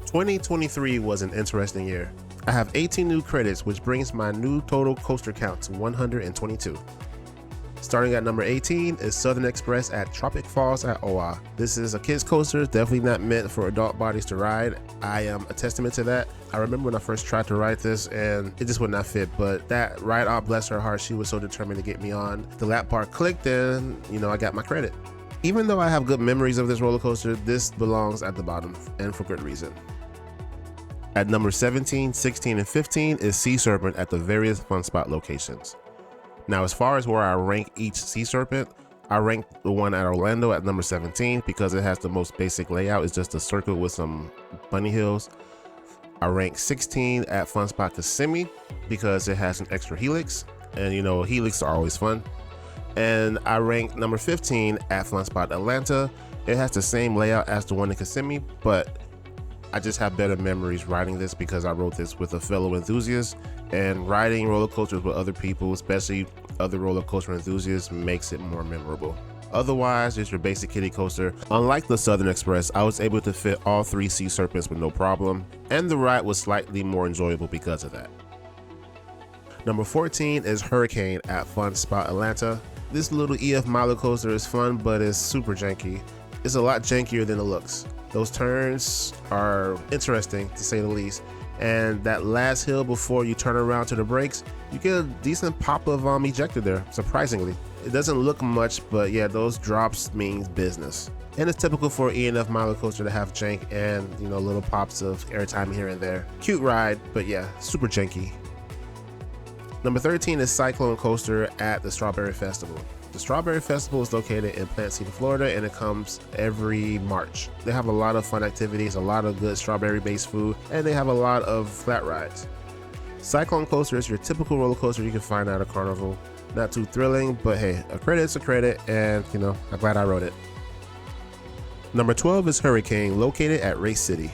2023 was an interesting year. I have 18 new credits, which brings my new total coaster count to 122. Starting at number 18 is Southern Express at Tropic Falls at Oahu. This is a kids coaster, definitely not meant for adult bodies to ride. I am a testament to that. I remember when I first tried to ride this and it just would not fit, but that ride out, bless her heart, she was so determined to get me on. The lap bar clicked and, I got my credit. Even though I have good memories of this roller coaster, this belongs at the bottom, and for good reason. At number 17, 16, and 15 is Sea Serpent at the various Fun Spot locations. Now, as far as where I rank each Sea Serpent, I rank the one at Orlando at number 17 because it has the most basic layout. It's just a circle with some bunny hills. I rank 16 at Fun Spot Kissimmee because it has an extra helix, and helix are always fun. And I rank number 15 at Fun Spot Atlanta. It has the same layout as the one in Kissimmee, but I just have better memories riding this because I rode this with a fellow enthusiast, and riding roller coasters with other people, especially other roller coaster enthusiasts, makes it more memorable. Otherwise, it's your basic kiddie coaster. Unlike the Southern Express, I was able to fit all 3 Sea Serpents with no problem, and the ride was slightly more enjoyable because of that. Number 14 is Hurricane at Fun Spot Atlanta. This little EF Milo coaster is fun, but it's super janky. It's a lot jankier than it looks. Those turns are interesting, to say the least. And that last hill before you turn around to the brakes, you get a decent pop of ejector there, surprisingly. It doesn't look much, but yeah, those drops means business. And it's typical for E&F Milo coaster to have jank and, little pops of airtime here and there. Cute ride, but yeah, super janky. Number 13 is Cyclone Coaster at the Strawberry Festival. The Strawberry Festival is located in Plant City, Florida, and it comes every March. They have a lot of fun activities, a lot of good strawberry-based food, and they have a lot of flat rides. Cyclone Coaster is your typical roller coaster you can find at a carnival. Not too thrilling, but hey, a credit's a credit, and I'm glad I rode it. Number 12 is Hurricane, located at Race City.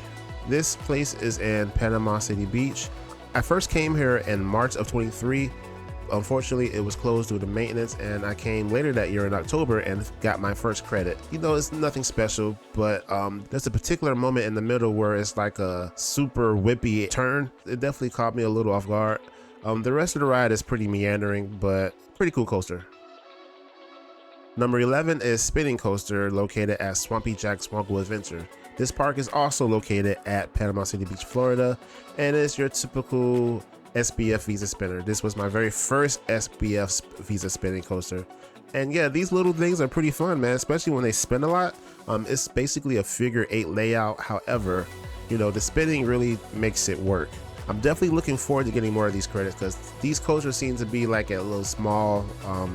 This place is in Panama City Beach. I first came here in March of 23. Unfortunately, it was closed due to maintenance, and I came later that year in October and got my first credit. It's nothing special, but there's a particular moment in the middle where it's like a super whippy turn. It definitely caught me a little off guard. The rest of the ride is pretty meandering, but pretty cool coaster. Number 11 is Spinning Coaster, located at Swampy Jack's Swampable Adventure. This park is also located at Panama City Beach, Florida, and it's your typical SBF Visa spinner. This was my very first SBF Visa spinning coaster. And yeah, these little things are pretty fun, man, especially when they spin a lot. It's basically a figure 8 layout. However, the spinning really makes it work. I'm definitely looking forward to getting more of these credits because these coasters seem to be like at little small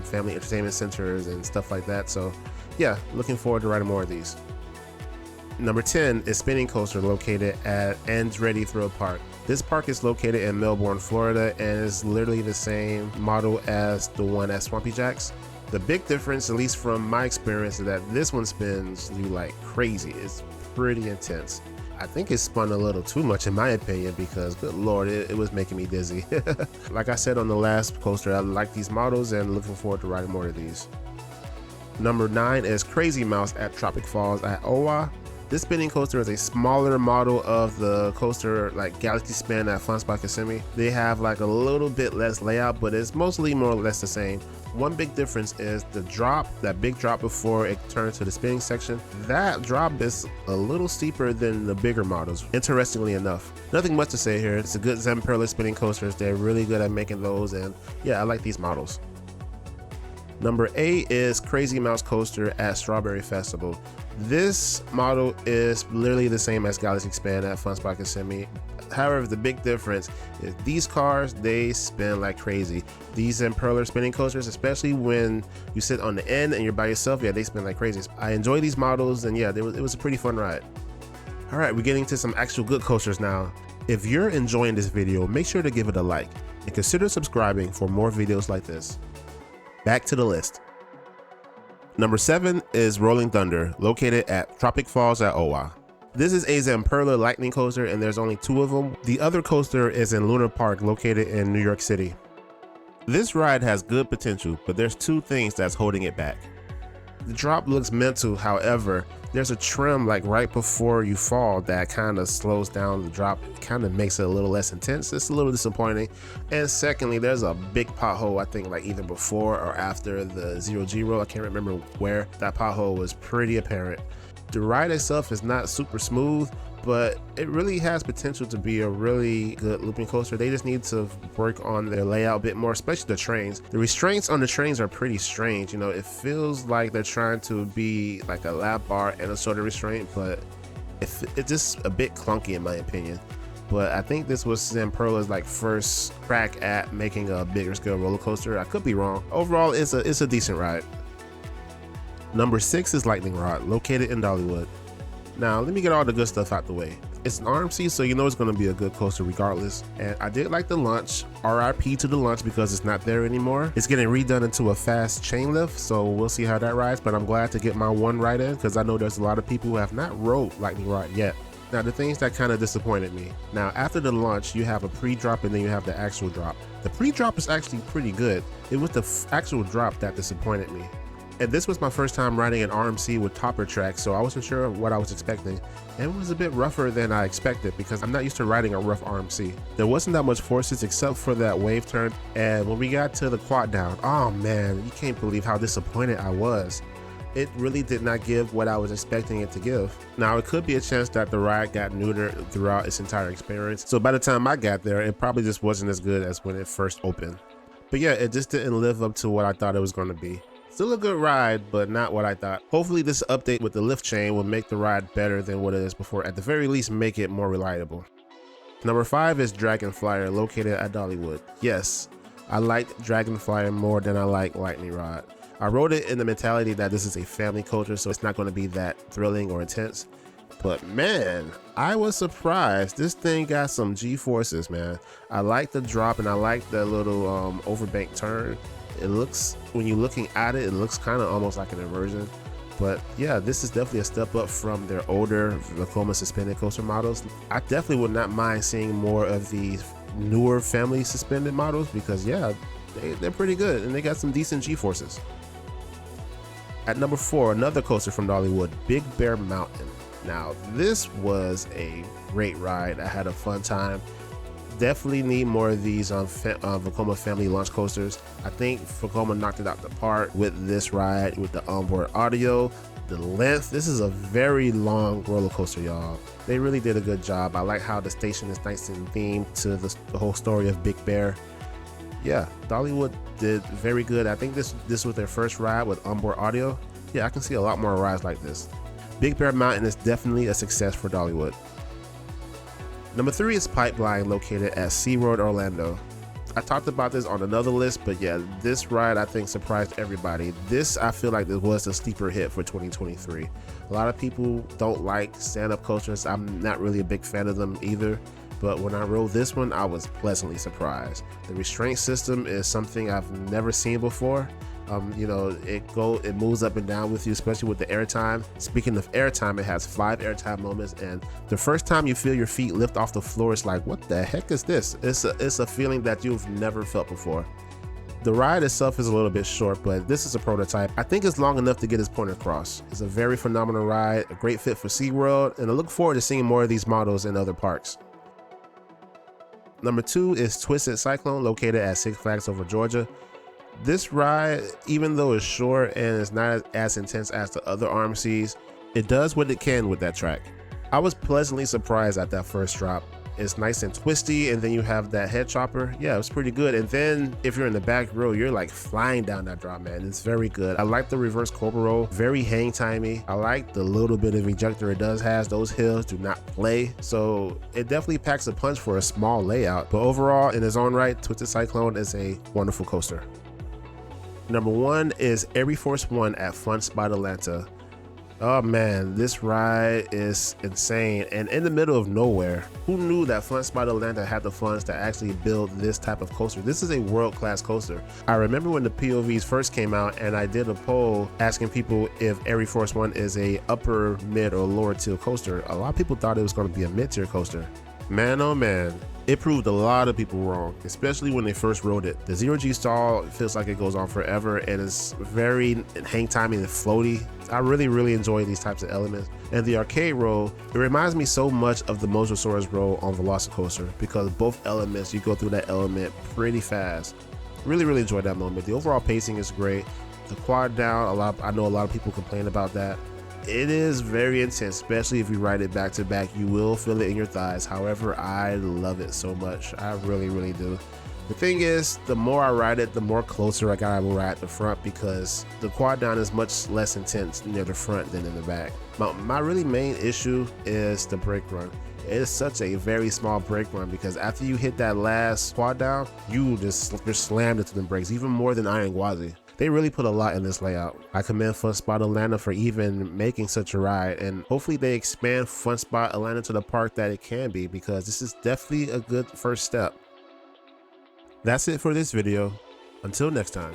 family entertainment centers and stuff like that. So yeah, looking forward to riding more of these. Number 10 is Spinning Coaster, located at Andretti Thrill Park. This park is located in Melbourne, Florida, and is literally the same model as the one at Swampy Jack's. The big difference, at least from my experience, is that this one spins you like crazy. It's pretty intense. I think it spun a little too much in my opinion because, good lord, it was making me dizzy. Like I said on the last coaster, I like these models and looking forward to riding more of these. Number 9 is Crazy Mouse at Tropic Falls at Oahu. This spinning coaster is a smaller model of the coaster like Galaxy Spin at Fun Spot Kissimmee. They have like a little bit less layout, but it's mostly more or less the same. One big difference is the drop, that big drop before it turns to the spinning section. That drop is a little steeper than the bigger models, interestingly enough. Nothing much to say here. It's a good Zamperla spinning coasters. They're really good at making those, and yeah, I like these models. Number 8 is Crazy Mouse Coaster at Strawberry Festival. This model is literally the same as Galaxy Spin at Fun Spot Kissimmee. However, the big difference is these cars, they spin like crazy. These Imperler spinning coasters, especially when you sit on the end and you're by yourself, yeah, they spin like crazy. I enjoy these models, and yeah, it was a pretty fun ride. All right, we're getting to some actual good coasters now. If you're enjoying this video, make sure to give it a like and consider subscribing for more videos like this. Back to the list. Number 7 is Rolling Thunder, located at Tropic Falls at Oahu. This is a Zamperla lightning coaster, and there's only 2 of them. The other coaster is in Luna Park, located in New York City. This ride has good potential, but there's 2 things that's holding it back. The drop looks mental, however, there's a trim like right before you fall that kind of slows down the drop. It kind of makes it a little less intense. It's a little disappointing. And secondly, there's a big pothole, I think like either before or after the 0G roll. I can't remember where. That pothole was pretty apparent. The ride itself is not super smooth, but it really has potential to be a really good looping coaster. They just need to work on their layout a bit more, especially the trains. The restraints on the trains are pretty strange. You know, it feels like they're trying to be like a lap bar and a sort of restraint, but it's just a bit clunky in my opinion. But I think this was Zamperla's like first crack at making a bigger scale roller coaster. I could be wrong. Overall, it's a decent ride. Number 6 is Lightning Rod, located in Dollywood. Now, let me get all the good stuff out the way. It's an RMC, so you know it's going to be a good coaster regardless. And I did like the launch. RIP to the launch because it's not there anymore. It's getting redone into a fast chain lift, so we'll see how that rides. But I'm glad to get my one ride in because I know there's a lot of people who have not rode Lightning Rod yet. Now, the things that kind of disappointed me. Now, after the launch, you have a pre-drop and then you have the actual drop. The pre-drop is actually pretty good. It was the actual drop that disappointed me. And this was my first time riding an RMC with topper tracks, so I wasn't sure what I was expecting. And it was a bit rougher than I expected because I'm not used to riding a rough RMC. There wasn't that much forces except for that wave turn. And when we got to the quad down, oh man, you can't believe how disappointed I was. It really did not give what I was expecting it to give. Now, it could be a chance that the ride got neutered throughout its entire experience. So by the time I got there, it probably just wasn't as good as when it first opened. But yeah, it just didn't live up to what I thought it was going to be. Still a good ride, but not what I thought. Hopefully this update with the lift chain will make the ride better than what it is before. At the very least, make it more reliable. Number 5 is Dragon Flyer, located at Dollywood. Yes, I liked Dragon Flyer more than I like Lightning Rod. I rode it in the mentality that this is a family coaster, so it's not going to be that thrilling or intense. But man, I was surprised. This thing got some G-forces, man. I like the drop and I like the little overbank turn. It looks, when you're looking at it, it looks kind of almost like an inversion. But yeah, this is definitely a step up from their older Vekoma suspended coaster models. I definitely would not mind seeing more of the newer family suspended models because yeah, they're pretty good and they got some decent G-forces. At number 4, another coaster from Dollywood, Big Bear Mountain. Now, this was a great ride. I had a fun time. Definitely need more of these on Vekoma family launch coasters. I think Vekoma knocked it out the park with this ride, with the onboard audio, the length. This is a very long roller coaster, y'all. They really did a good job. I like how the station is nice and themed to the whole story of Big Bear. Yeah, Dollywood did very good. I think this was their first ride with onboard audio. Yeah, I can see a lot more rides like this. Big Bear Mountain is definitely a success for Dollywood. Number 3 is Pipeline, located at SeaWorld Orlando. I talked about this on another list, but yeah, this ride I think surprised everybody. This, I feel like this was a sleeper hit for 2023. A lot of people don't like stand-up coasters. I'm not really a big fan of them either, but when I rode this one, I was pleasantly surprised. The restraint system is something I've never seen before. You know, it moves up and down with you, especially with the airtime. Speaking of airtime, it has 5 airtime moments, and the first time you feel your feet lift off the floor, it's like, what the heck is this? It's a feeling that you've never felt before. The ride itself is a little bit short, but this is a prototype. I think it's long enough to get its point across. It's a very phenomenal ride, a great fit for SeaWorld, and I look forward to seeing more of these models in other parks. Number 2 is Twisted Cyclone, located at Six Flags Over Georgia. This ride, even though it's short and it's not as intense as the other RMCs, it does what it can with that track. I was pleasantly surprised at that first drop. It's nice and twisty, and then you have that head chopper. Yeah, it was pretty good. And then if you're in the back row, you're like flying down that drop, man. It's very good. I like the reverse cobra roll, very hang timey. I like the little bit of ejector it does has. Those hills do not play, so it definitely packs a punch for a small layout. But overall, in its own right, Twisted Cyclone is a wonderful coaster. Number 1 is Air Force One at Fun Spot Atlanta. Oh man, this ride is insane and in the middle of nowhere. Who knew that Fun Spot Atlanta had the funds to actually build this type of coaster? This is a world-class coaster. I remember when the POVs first came out and I did a poll asking people if Air Force One is a upper, mid, or lower tier coaster. A lot of people thought it was going to be a mid-tier coaster. Man, oh man, it proved a lot of people wrong, especially when they first rode it. The 0G stall feels like it goes on forever and it's very hang timey and floaty. I really enjoy these types of elements. And the arcade roll, it reminds me so much of the Mosasaurus roll on Velocicoaster because both elements, you go through that element pretty fast. Really enjoyed that moment. The overall pacing is great. The quad down, I know a lot of people complain about that. It is very intense, especially if you ride it back to back. You will feel it in your thighs. However, I love it so much. I really do. The thing is, the more I ride it, the more closer I gotta ride the front because the quad down is much less intense near the front than in the back. My really main issue is the brake run. It is such a very small brake run because after you hit that last quad down, you're slammed into the brakes, even more than Iron Gwazi. They really put a lot in this layout. I commend Fun Spot Atlanta for even making such a ride, and hopefully they expand Fun Spot Atlanta to the park that it can be because this is definitely a good first step. That's it for this video. Until next time.